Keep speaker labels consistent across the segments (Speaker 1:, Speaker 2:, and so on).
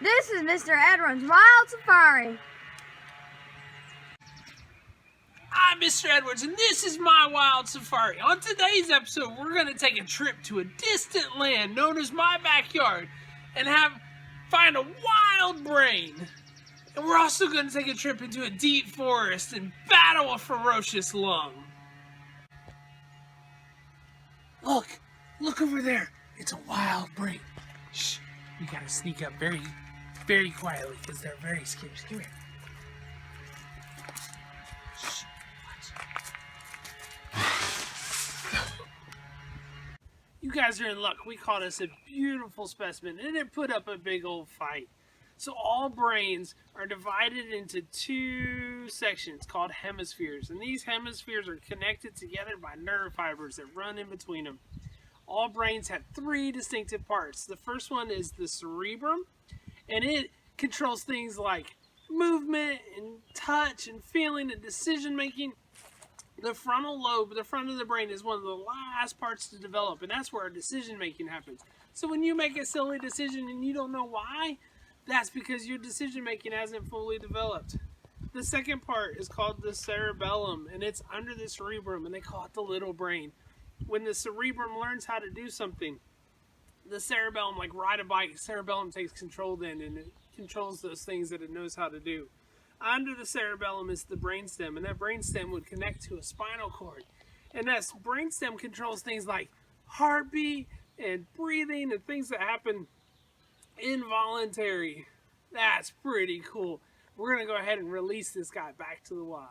Speaker 1: This is Mr. Edwards' Wild Safari.
Speaker 2: I'm Mr. Edwards, and this is my Wild Safari. On today's episode, we're going to take a trip to a distant land known as my backyard and find a wild brain. And we're also going to take a trip into a deep forest and battle a ferocious lung. Look over there. It's a wild brain. Shh, we got to sneak up very, very quietly because they're very scared. Come here. Shh. You guys are in luck. We caught us a beautiful specimen and it put up a big old fight. So all brains are divided into two sections called hemispheres. And these hemispheres are connected together by nerve fibers that run in between them. All brains have three distinctive parts. The first one is the cerebrum, and it controls things like movement and touch and feeling and decision making. The frontal lobe, the front of the brain, is one of the last parts to develop, and that's where our decision making happens. So when you make a silly decision and you don't know why, that's because your decision making hasn't fully developed. The second part is called the cerebellum, and it's under the cerebrum, and they call it the little brain. When the cerebrum learns how to do something, the cerebellum, like ride a bike, cerebellum takes control then, and it controls those things that it knows how to do. Under the cerebellum is the brainstem, and that brainstem would connect to a spinal cord. And that brainstem controls things like heartbeat and breathing and things that happen involuntary. That's pretty cool. We're going to go ahead and release this guy back to the wild.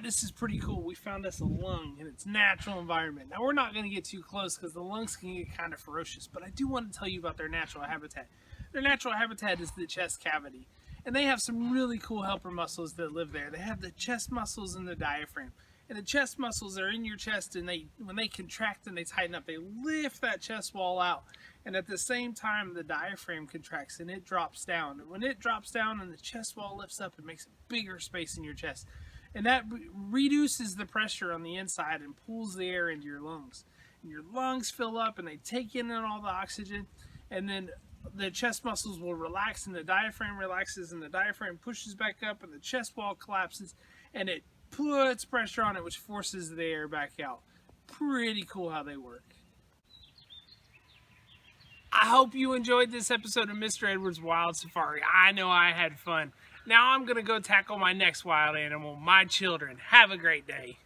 Speaker 2: This is pretty cool. We found us a lung in its natural environment. Now, we're not going to get too close because the lungs can get kind of ferocious, but I do want to tell you about their natural habitat. Their natural habitat is the chest cavity, and they have some really cool helper muscles that live there. They have the chest muscles and the diaphragm, and the chest muscles are in your chest, and when they contract and they tighten up, they lift that chest wall out, and at the same time, the diaphragm contracts and it drops down. And when it drops down and the chest wall lifts up, it makes a bigger space in your chest. And that reduces the pressure on the inside and pulls the air into your lungs. And your lungs fill up and they take in all the oxygen. And then the chest muscles will relax and the diaphragm relaxes and the diaphragm pushes back up and the chest wall collapses. And it puts pressure on it, which forces the air back out. Pretty cool how they work. I hope you enjoyed this episode of Mr. Edwards' Wild Safari. I know I had fun. Now I'm going to go tackle my next wild animal, my children. Have a great day.